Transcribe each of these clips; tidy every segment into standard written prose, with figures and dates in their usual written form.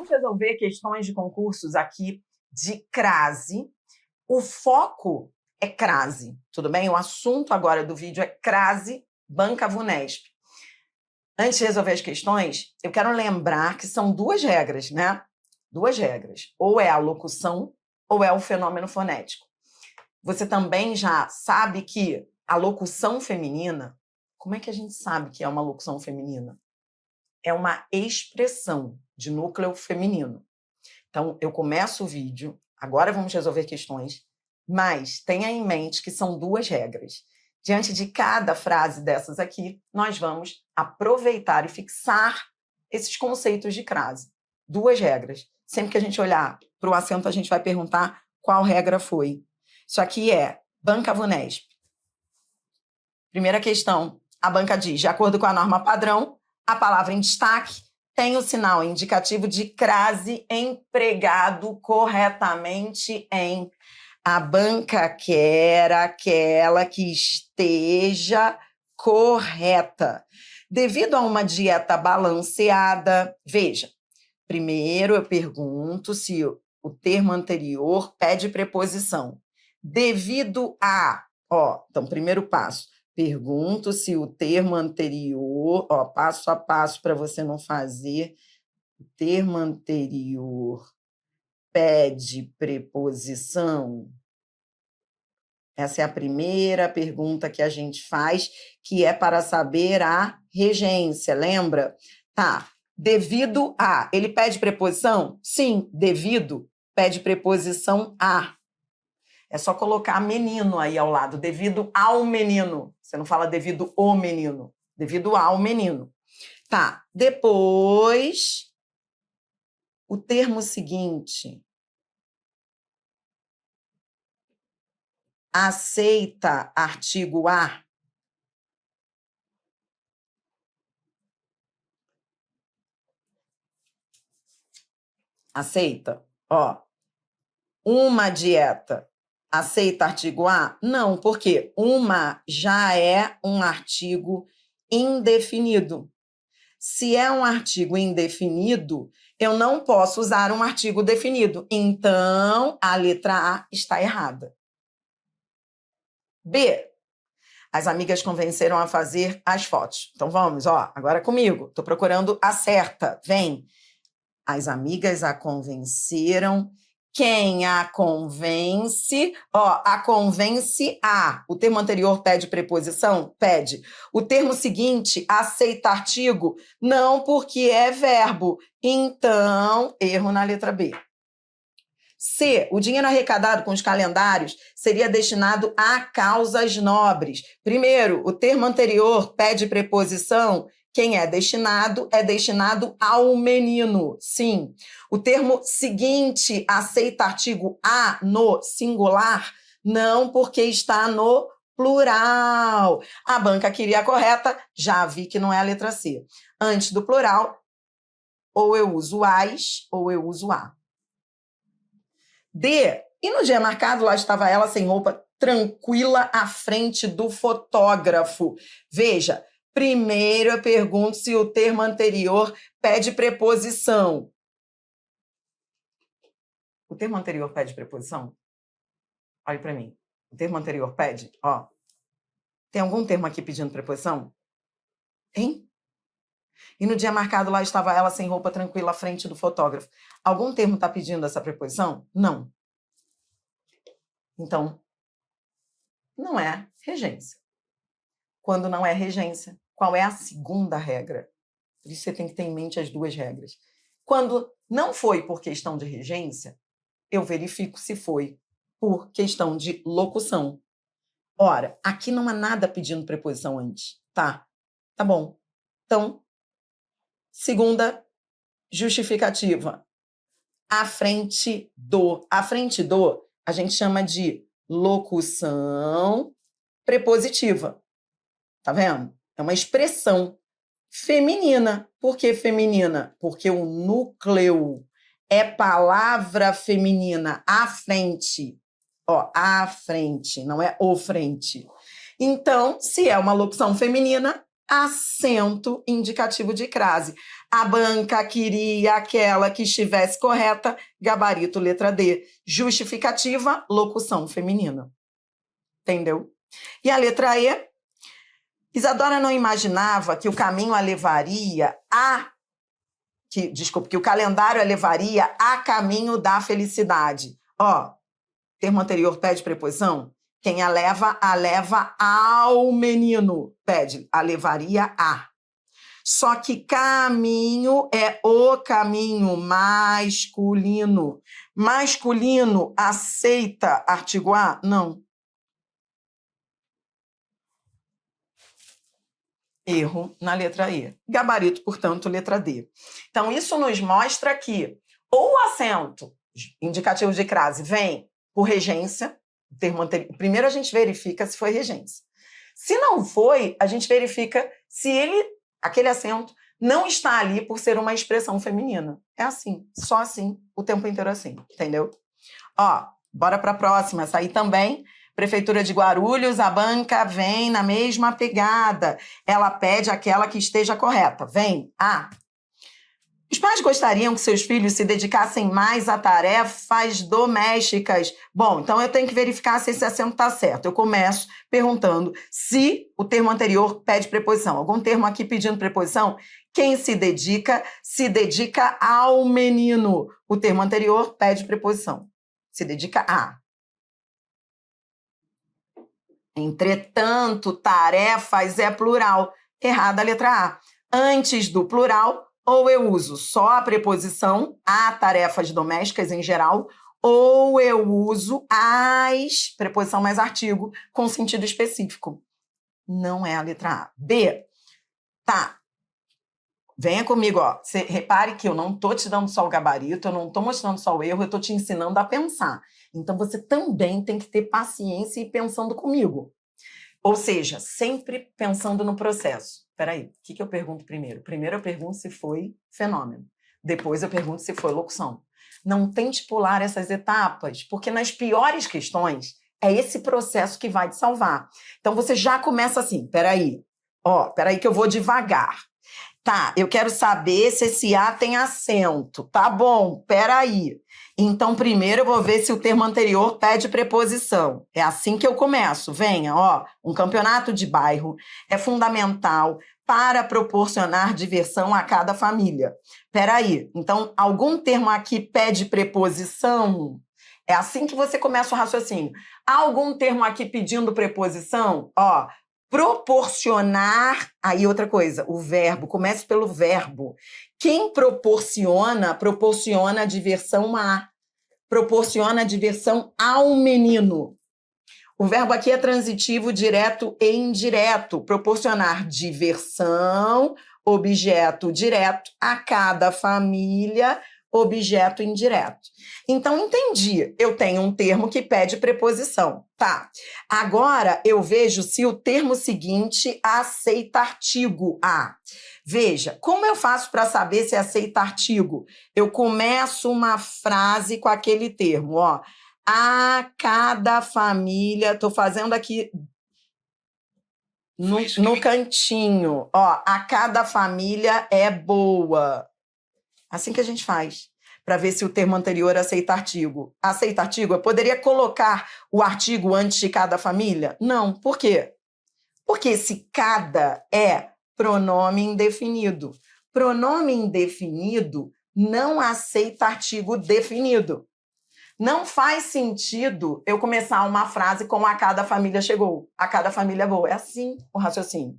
vamos resolver questões de concursos aqui de crase. O foco é crase, tudo bem? O assunto agora do vídeo é crase, banca VUNESP. Antes de resolver as questões, eu quero lembrar que são duas regras, né? Duas regras. Ou é a locução ou é o fenômeno fonético. Você também já sabe que a locução feminina, como é que a gente sabe que é uma locução feminina? É uma expressão de núcleo feminino. Então, eu começo o vídeo, agora vamos resolver questões, mas tenha em mente que são duas regras. Diante de cada frase dessas aqui, nós vamos aproveitar e fixar esses conceitos de crase. Duas regras. Sempre que a gente olhar para o assento, a gente vai perguntar qual regra foi. Isso aqui é banca VUNESP. Primeira questão, a banca diz, de acordo com a norma padrão, a palavra em destaque tem o sinal indicativo de crase empregado corretamente em. A banca quer aquela que esteja correta. Devido a uma dieta balanceada, veja, primeiro eu pergunto se o termo anterior pede preposição. Devido a, então primeiro passo, pergunto se o termo anterior, passo a passo para você não fazer, o termo anterior pede preposição. Essa é a primeira pergunta que a gente faz, que é para saber a regência, lembra? Tá, devido a, ele pede preposição? Sim, devido pede preposição a. É só colocar menino aí ao lado, devido ao menino. Você não fala devido ao menino, devido ao menino. Tá, depois, o termo seguinte. Aceita artigo a. Aceita? Uma dieta. Aceita artigo a? Não, porque uma já é um artigo indefinido. Se é um artigo indefinido, eu não posso usar um artigo definido. Então, a letra A está errada. B. As amigas convenceram a fazer as fotos. Então, vamos, agora comigo. Estou procurando a certa. Vem. As amigas a convenceram. Quem a convence? A convence a. O termo anterior pede preposição? Pede. O termo seguinte, aceita artigo? Não, porque é verbo. Então, erro na letra B. C. O dinheiro arrecadado com os calendários seria destinado a causas nobres. Primeiro, o termo anterior pede preposição. Quem é destinado ao menino. Sim. O termo seguinte aceita artigo a no singular? Não, porque está no plural. A banca queria a correta, já vi que não é a letra C. Antes do plural, ou eu uso as, ou eu uso a. D. E no dia marcado, lá estava ela sem roupa, tranquila à frente do fotógrafo. Veja, primeiro eu pergunto se o termo anterior pede preposição. O termo anterior pede preposição? Olha para mim. O termo anterior pede? Tem algum termo aqui pedindo preposição? Tem? E no dia marcado, lá estava ela sem roupa, tranquila à frente do fotógrafo. Algum termo está pedindo essa preposição? Não. Então, não é regência. Quando não é regência, qual é a segunda regra? Por isso você tem que ter em mente as duas regras. Quando não foi por questão de regência, eu verifico se foi por questão de locução. Ora, aqui não há nada pedindo preposição antes, tá? Tá bom. Então, segunda justificativa. À frente do. À frente do, a gente chama de locução prepositiva. Tá vendo? É uma expressão feminina. Por que feminina? Porque o núcleo é palavra feminina. À frente. À frente, não é o frente. Então, se é uma locução feminina, acento indicativo de crase. A banca queria aquela que estivesse correta, gabarito letra D. Justificativa, locução feminina. Entendeu? E a letra E, Isadora não imaginava que o caminho a levaria a... que o calendário a levaria a caminho da felicidade. Ó, termo anterior pede preposição. Quem a leva ao menino. Pede, a levaria a. Só que caminho é o caminho masculino. Masculino aceita artigo A? Não. Erro na letra E. Gabarito, portanto, letra D. Então, isso nos mostra que ou o acento indicativo de crase vem por regência, o termo anterior. Primeiro a gente verifica se foi regência. Se não foi, a gente verifica se aquele acento não está ali por ser uma expressão feminina. É assim, só assim, o tempo inteiro assim, entendeu? Ó, bora para a próxima, essa aí também. Prefeitura de Guarulhos, a banca vem na mesma pegada. Ela pede aquela que esteja correta. Vem. A. Os pais gostariam que seus filhos se dedicassem mais a tarefas domésticas. Bom, então eu tenho que verificar se esse acento está certo. Eu começo perguntando se o termo anterior pede preposição. Algum termo aqui pedindo preposição? Quem se dedica ao menino. O termo anterior pede preposição. Se dedica a. Entretanto, tarefas é plural. Errada a letra A. Antes do plural, ou eu uso só a preposição a tarefas domésticas em geral, ou eu uso as, preposição mais artigo, com sentido específico. Não é a letra A. B. Tá. Venha comigo, ó. Você repare que eu não estou te dando só o gabarito, eu não estou mostrando só o erro, eu estou te ensinando a pensar. Então, você também tem que ter paciência e ir pensando comigo. Ou seja, sempre pensando no processo. Peraí, o que eu pergunto primeiro? Primeiro eu pergunto se foi fenômeno. Depois eu pergunto se foi locução. Não tente pular essas etapas, porque nas piores questões é esse processo que vai te salvar. Então, você já começa assim, peraí que eu vou devagar. Tá, eu quero saber se esse A tem acento. Tá bom, peraí. Então, primeiro eu vou ver se o termo anterior pede preposição. É assim que eu começo. Venha, ó. Um campeonato de bairro é fundamental para proporcionar diversão a cada família. Peraí, então, algum termo aqui pede preposição? É assim que você começa o raciocínio. Há algum termo aqui pedindo preposição? Ó, proporcionar, aí outra coisa, o verbo, comece pelo verbo. Quem proporciona diversão proporciona diversão ao menino. O verbo aqui é transitivo, direto e indireto. Proporcionar diversão, objeto direto, a cada família, objeto indireto. Então, entendi. Eu tenho um termo que pede preposição. Tá. Agora, eu vejo se o termo seguinte aceita artigo A. Veja, como eu faço para saber se aceita artigo? Eu começo uma frase com aquele termo, ó. A cada família... Estou fazendo aqui no cantinho. Ó, a cada família é boa. Assim que a gente faz, para ver se o termo anterior aceita artigo. Aceita artigo? Eu poderia colocar o artigo antes de cada família? Não. Por quê? Porque esse cada é pronome indefinido. Pronome indefinido não aceita artigo definido. Não faz sentido eu começar uma frase com a cada família chegou, a cada família é boa. É assim o raciocínio.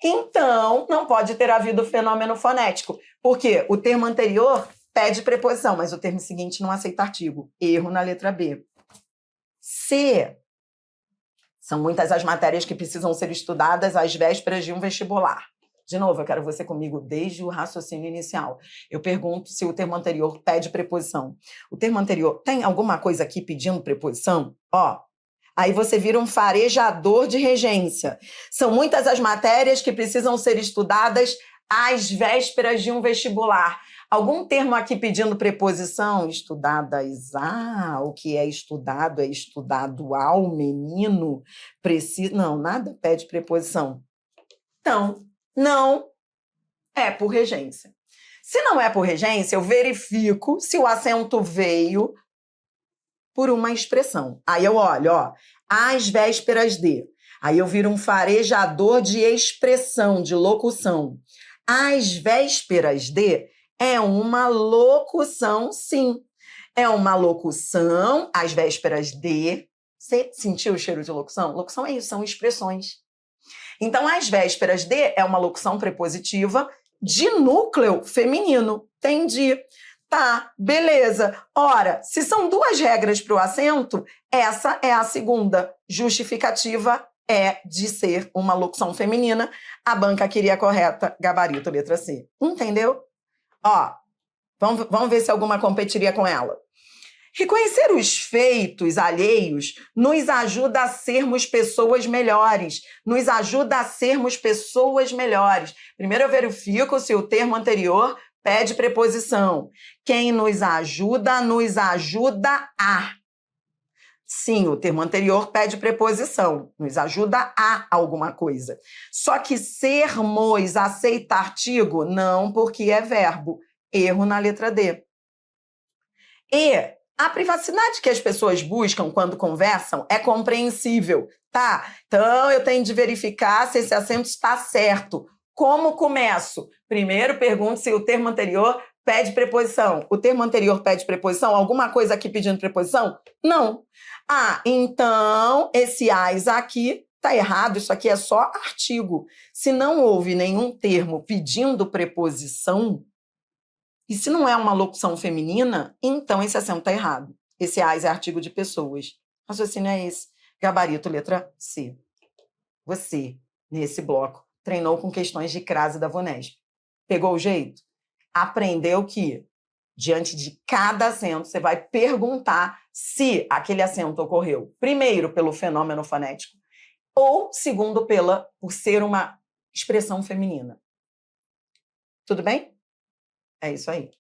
Então, não pode ter havido fenômeno fonético, porque o termo anterior pede preposição, mas o termo seguinte não aceita artigo. Erro na letra B. C. São muitas as matérias que precisam ser estudadas às vésperas de um vestibular. De novo, eu quero você comigo desde o raciocínio inicial. Eu pergunto se o termo anterior pede preposição. O termo anterior tem alguma coisa aqui pedindo preposição? Ó, aí você vira um farejador de regência. São muitas as matérias que precisam ser estudadas às vésperas de um vestibular. Algum termo aqui pedindo preposição? Estudadas a, o que é estudado ao menino. Não, nada pede preposição. Então, não é por regência. Se não é por regência, eu verifico se o acento veio por uma expressão. Aí eu olho, ó, às vésperas de. Aí eu viro um farejador de expressão, de locução. Às vésperas de é uma locução, sim. É uma locução, às vésperas de. Você sentiu o cheiro de locução? Locução é isso, são expressões. Então, às vésperas de é uma locução prepositiva de núcleo feminino. Entendi. Tá, beleza. Ora, se são duas regras para o acento, essa é a segunda. Justificativa é de ser uma locução feminina. A banca queria a correta, gabarito, letra C. Entendeu? Ó, vamos ver se alguma competiria com ela. Reconhecer os feitos alheios nos ajuda a sermos pessoas melhores. Nos ajuda a sermos pessoas melhores. Primeiro eu verifico se o termo anterior pede preposição. Quem nos ajuda a. Sim, o termo anterior pede preposição. Nos ajuda a alguma coisa. Só que sermos aceita artigo? Não, porque é verbo. Erro na letra D. E a privacidade que as pessoas buscam quando conversam é compreensível, tá? Então, eu tenho de verificar se esse acento está certo. Como começo? Primeiro, pergunto se o termo anterior pede preposição. O termo anterior pede preposição? Alguma coisa aqui pedindo preposição? Não. Ah, então, esse as aqui está errado, isso aqui é só artigo. Se não houve nenhum termo pedindo preposição, e se não é uma locução feminina, então esse acento está errado. Esse as é artigo de pessoas. O raciocínio é esse. Gabarito, letra C. Você, nesse bloco, treinou com questões de crase da VUNESP. Pegou o jeito? Aprendeu que, diante de cada acento, você vai perguntar se aquele acento ocorreu, primeiro, pelo fenômeno fonético, ou, segundo, por ser uma expressão feminina. Tudo bem? É isso aí.